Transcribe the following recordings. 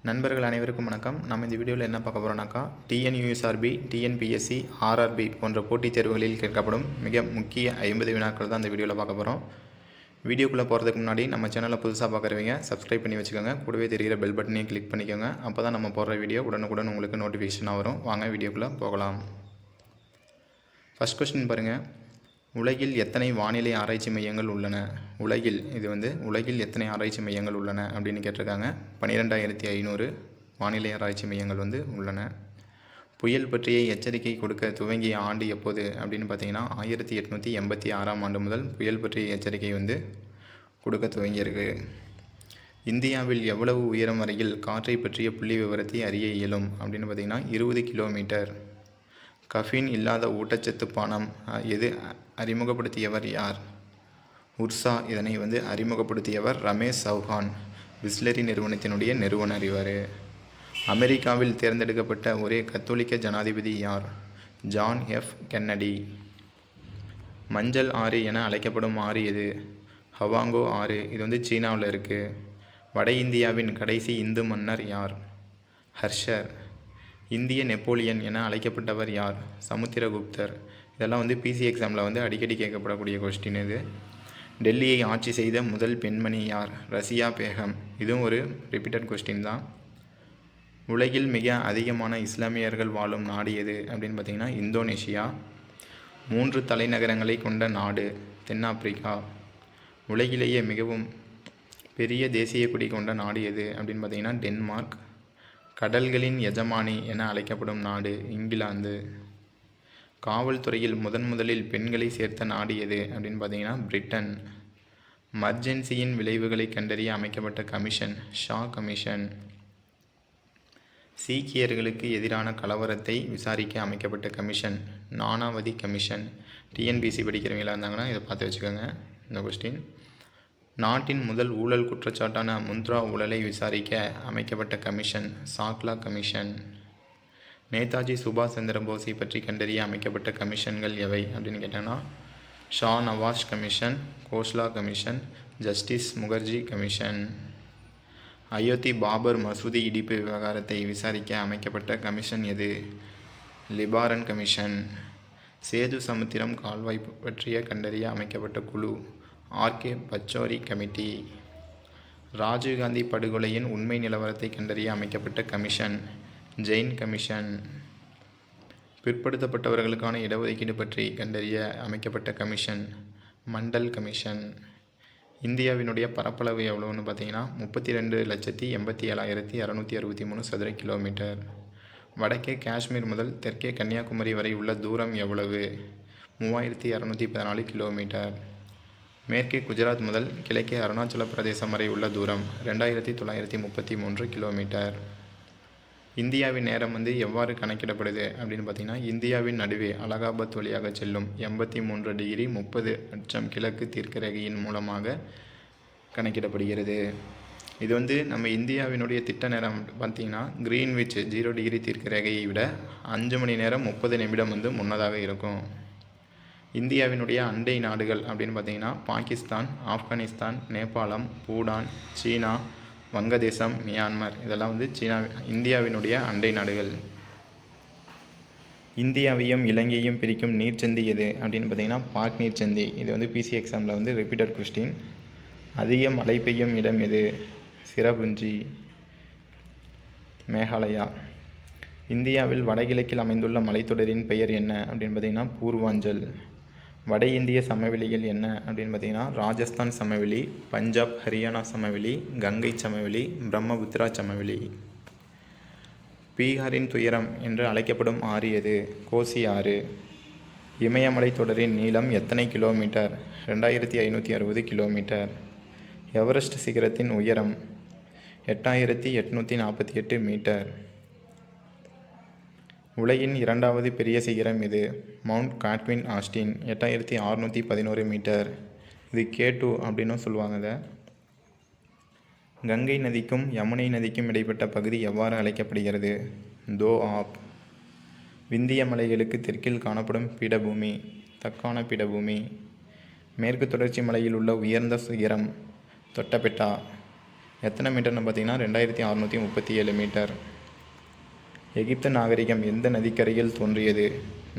நண்பர்கள் அனைவருக்கும் வணக்கம். நம்ம இந்த வீடியோவில் என்ன பார்க்க போகிறோம்னாக்கா, டிஎன்யூஎஸ்ஆர்பி, டிஎன்பிஎஸ்சி, ஆர்ஆர்பி போன்ற போட்டித் தேர்வுகளில் கேட்கப்படும் மிக முக்கிய 50 வினாக்கள் தான் இந்த வீடியோவில் பார்க்க போகிறோம். வீடியோக்குள்ளே போகிறதுக்கு முன்னாடி நம்ம சேனலை புதுசாக பார்க்குறவங்க சப்ஸ்கிரைப் பண்ணி வச்சுக்கோங்க. கூடவே தெரிகிற பெல் பட்டனையும் கிளிக் பண்ணிக்கோங்க. அப்போ தான் நம்ம போடுற வீடியோ உடனுக்குடன் உங்களுக்கு நோட்டிஃபிகேஷனாக வரும். வாங்க வீடியோக்குள்ளே போகலாம். ஃபஸ்ட் கொஸ்டின் பாருங்கள். உலகில் எத்தனை வானிலை ஆராய்ச்சி மையங்கள் உள்ளன? உலகில் எத்தனை ஆராய்ச்சி மையங்கள் உள்ளன அப்படின்னு கேட்டிருக்காங்க. 12,500 வானிலை ஆராய்ச்சி மையங்கள் உள்ளன. புயல் பற்றிய எச்சரிக்கை கொடுக்க துவங்கிய ஆண்டு எப்போது அப்படின்னு பார்த்தீங்கன்னா 1886ஆம் ஆண்டு முதல் புயல் பற்றிய எச்சரிக்கை கொடுக்க துவங்கியிருக்கு. இந்தியாவில் எவ்வளவு உயரம் வரையில் காற்றை பற்றிய புள்ளி விவரத்தை அறிய இயலும் அப்படின்னு பார்த்தீங்கன்னா 20 கிலோமீட்டர். கஃபீன் இல்லாத ஊட்டச்சத்து பானம் எது அறிமுகப்படுத்தியவர் யார்? உர்சா. இதனை அறிமுகப்படுத்தியவர் ரமேஷ் சௌஹான், பிஸ்லரி நிறுவனத்தினுடைய நிறுவனர் இவர். அமெரிக்காவில் தேர்ந்தெடுக்கப்பட்ட ஒரே கத்தோலிக்க ஜனாதிபதி யார்? John F Kennedy. மஞ்சள் ஆறு என அழைக்கப்படும் ஆறு எது? ஹவாங்கோ ஆறு. இது சீனாவில் இருக்குது. வட இந்தியாவின் கடைசி இந்து மன்னர் யார்? ஹர்ஷர். இந்திய நெப்போலியன் என அழைக்கப்பட்டவர் யார்? சமுத்திரகுப்தர். இதெல்லாம் பிசி எக்ஸாமில் அடிக்கடி கேட்கப்படக்கூடிய கொஸ்டின் இது. டெல்லியை ஆட்சி செய்த முதல் பெண்மணி யார்? ரசியா பேகம். இதுவும் ஒரு ரிப்பீட்டட் கொஸ்டின் தான். உலகில் மிக அதிகமான இஸ்லாமியர்கள் வாழும் நாடு எது அப்படின்னு பார்த்தீங்கன்னா இந்தோனேஷியா. 3 தலைநகரங்களை கொண்ட நாடு தென்னாப்பிரிக்கா. உலகிலேயே மிகவும் பெரிய தேசிய கொடி கொண்ட நாடு எது அப்படின்னு பார்த்தீங்கன்னா டென்மார்க். கடல்களின் எஜமானி என அழைக்கப்படும் நாடு இங்கிலாந்து. காவல்துறையில் முதலில் பெண்களை சேர்த்த நாடு எது அப்படின்னு பார்த்தீங்கன்னா பிரிட்டன். மர்ஜென்சியின் விளைவுகளை கண்டறிய அமைக்கப்பட்ட கமிஷன் ஷா கமிஷன். சீக்கியர்களுக்கு எதிரான கலவரத்தை விசாரிக்க அமைக்கப்பட்ட கமிஷன் நானாவதி கமிஷன். டிஎன்பிசி படிக்கிறவங்களா இருந்தாங்கன்னா இதை பார்த்து வச்சுக்கோங்க. இந்த கொஸ்டின். நாட்டின் முதல் ஊழல் குற்றச்சாட்டான முந்த்ரா ஊழலை விசாரிக்க அமைக்கப்பட்ட கமிஷன் சாக்லா கமிஷன். நேதாஜி சுபாஷ் சந்திர போஸை பற்றி கண்டறிய அமைக்கப்பட்ட கமிஷன்கள் எவை அப்படின்னு கேட்டாங்கன்னா Shah Nawaz commission, Khosla commission, justice Mukherjee commission. Ayodhya Babar மசூதி இடிப்பு விவகாரத்தை விசாரிக்க அமைக்கப்பட்ட கமிஷன் எது? லிபாரன் கமிஷன். சேது சமுத்திரம் கால்வாய் பற்றிய கண்டறிய அமைக்கப்பட்ட குழு ஆர்கே பச்சோரி கமிட்டி. ராஜீவ்காந்தி படுகொலையின் உண்மை நிலவரத்தை கண்டறிய அமைக்கப்பட்ட கமிஷன் ஜெயின் கமிஷன். பிற்படுத்தப்பட்டவர்களுக்கான இடஒதுக்கீடு பற்றி கண்டறிய அமைக்கப்பட்ட கமிஷன் மண்டல் கமிஷன். இந்தியாவினுடைய பரப்பளவு எவ்வளோன்னு பார்த்தீங்கன்னா 32,87,663 சதுர கிலோமீட்டர். வடக்கே காஷ்மீர் முதல் தெற்கே கன்னியாகுமரி வரை உள்ள தூரம் எவ்வளவு? 3,214 கிலோமீட்டர். மேற்கே குஜராத் முதல் கிழக்கே அருணாச்சல பிரதேசம் வரை உள்ள தூரம் 2,933 கிலோமீட்டர். இந்தியாவின் நேரம் எவ்வாறு கணக்கிடப்படுது அப்படின்னு பார்த்தீங்கன்னா இந்தியாவின் நடுவே அலகாபாத் வழியாக செல்லும் 83 டிகிரி 30 அச்சம் கிழக்கு தீர்க்கரேகையின் மூலமாக கணக்கிடப்படுகிறது. இது நம்ம இந்தியாவினுடைய திட்ட நேரம் பார்த்திங்கன்னா கிரீன்விச் 0 டிகிரி தீர்க்கரேகையை விட 5 மணி நேரம் 30 நிமிடம் முன்னதாக இருக்கும். இந்தியாவினுடைய அண்டை நாடுகள் அப்படின்னு பார்த்தீங்கன்னா பாகிஸ்தான், ஆப்கானிஸ்தான், நேபாளம், பூடான், சீனா, வங்கதேசம், மியான்மர். இதெல்லாம் இந்தியாவினுடைய அண்டை நாடுகள். இந்தியாவையும் இலங்கையும் பிரிக்கும் நீர்ச்சந்தி எது அப்படின்னு பார்த்தீங்கன்னா பாக் நீர்ச்சந்தி. இது பிசி எக்ஸாமில் ரிப்பீட்டட் கொஸ்டின். அதிக மழை பெய்யும் இடம் எது? சிரபுஞ்சி, மேகாலயா. இந்தியாவில் வடகிழக்கில் அமைந்துள்ள மலைத்தொடரின் பெயர் என்ன அப்படின்னு பார்த்தீங்கன்னா பூர்வாஞ்சல். வட இந்திய சமவெளிகள் என்ன அப்படின்னு பார்த்தீங்கன்னா ராஜஸ்தான் சமவெளி, பஞ்சாப் ஹரியானா சமவெளி, கங்கை சமவெளி, பிரம்மபுத்திரா சமவெளி. பீகாரின் துயரம் என்று அழைக்கப்படும் ஆறு எது? கோசி ஆறு. இமயமலை தொடரின் நீளம் எத்தனை கிலோமீட்டர்? 2,560 கிலோமீட்டர். எவரெஸ்ட் சிகரத்தின் உயரம் 8,848 மீட்டர். உலகின் 2வது பெரிய சிகரம் இது? Mount Godwin Austen 8,611 metre. இது K2 அப்படின்னும் சொல்லுவாங்க. கங்கை நதிக்கும் யமுனை நதிக்கும் இடைப்பட்ட பகுதி எவ்வாறு அழைக்கப்படுகிறது? தோ ஆப். விந்திய மலைகளுக்கு தெற்கில் காணப்படும் பீடபூமி தக்கான பீடபூமி. மேற்கு தொடர்ச்சி மலையில் உள்ள உயர்ந்த சிகரம் தொட்டபெட்டா. எத்தனை மீட்டர்னு பார்த்தீங்கன்னா 2637 மீட்டர். எகிப்து நாகரிகம் எந்த நதிக்கரையில் தோன்றியது?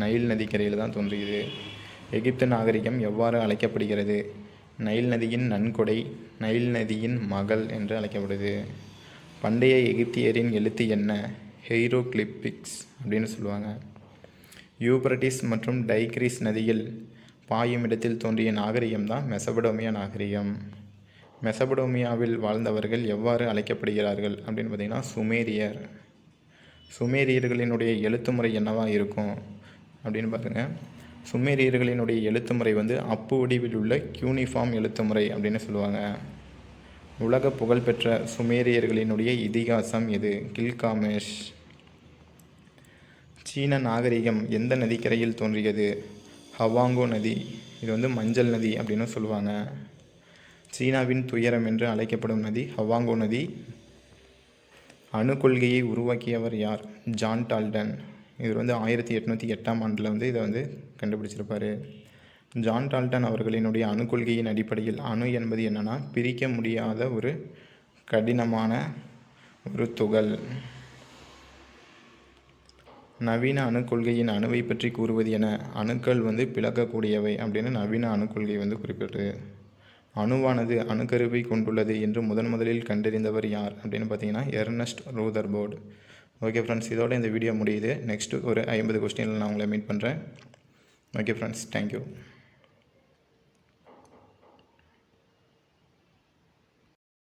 நைல் நதிக்கரையில் தான் தோன்றியது. எகிப்து நாகரிகம் எவ்வாறு அழைக்கப்படுகிறது? நைல் நதியின் நன்கொடை, நைல் நதியின் மகள் என்று அழைக்கப்படுது. பண்டைய எகிப்தியரின் எழுத்து என்ன? ஹெய்ரோகிளிபிக்ஸ் அப்படின்னு சொல்லுவாங்க. யூப்ரட்டிஸ் மற்றும் டைக்ரிஸ் நதியில் பாயும் இடத்தில் தோன்றிய நாகரிகம் தான் மெசபடோமியா நாகரிகம். மெசபடோமியாவில் வாழ்ந்தவர்கள் எவ்வாறு அழைக்கப்படுகிறார்கள் அப்படின்னு பார்த்திங்கன்னா சுமேரியர். சுமேரியர்களினுடைய எழுத்து முறை என்னவா இருக்கும் அப்படின்னு பாருங்க. சுமேரியர்களினுடைய எழுத்து முறை அப்பு வடிவில் உள்ள க்யூனிஃபார்ம் எழுத்து முறை அப்படின்னு சொல்லுவாங்க. உலக புகழ்பெற்ற சுமேரியர்களினுடைய இதிகாசம் எது? கில்காமேஷ். சீன நாகரிகம் எந்த நதிக்கரையில் தோன்றியது? ஹவாங்கோ நதி. இது மஞ்சள் நதி அப்படின்னு சொல்லுவாங்க. சீனாவின் துயரம் என்று அழைக்கப்படும் நதி ஹவாங்கோ நதி. அணு கொள்கையை உருவாக்கியவர் யார்? John Dalton. இவர் 1808ஆம் ஆண்டில் இதை கண்டுபிடிச்சிருப்பார். ஜான் டால்டன் அவர்களினுடைய அணு கொள்கையின் அடிப்படையில் அணு என்பது என்னென்னா பிரிக்க முடியாத ஒரு கடினமான ஒரு துகள். நவீன அணு கொள்கையின் அணுவை பற்றி கூறுவது என? அணுக்கள் பிளக்கக்கூடியவை அப்படின்னு நவீன அணு கொள்கை குறிப்பிட்டது. அணுவானது அணுக்கருவை கொண்டுள்ளது என்று முதலில் கண்டறிந்தவர் யார் அப்படின்னு பார்த்தீங்கன்னா எர்னஸ்ட் ரூதர்போர்டு. ஓகே ஃப்ரெண்ட்ஸ், இதோட இந்த வீடியோ முடியுது. நெக்ஸ்ட்டு ஒரு 50 கொஸ்டினில் நான் உங்களை மீட் பண்ணுறேன். Okay friends, thank you.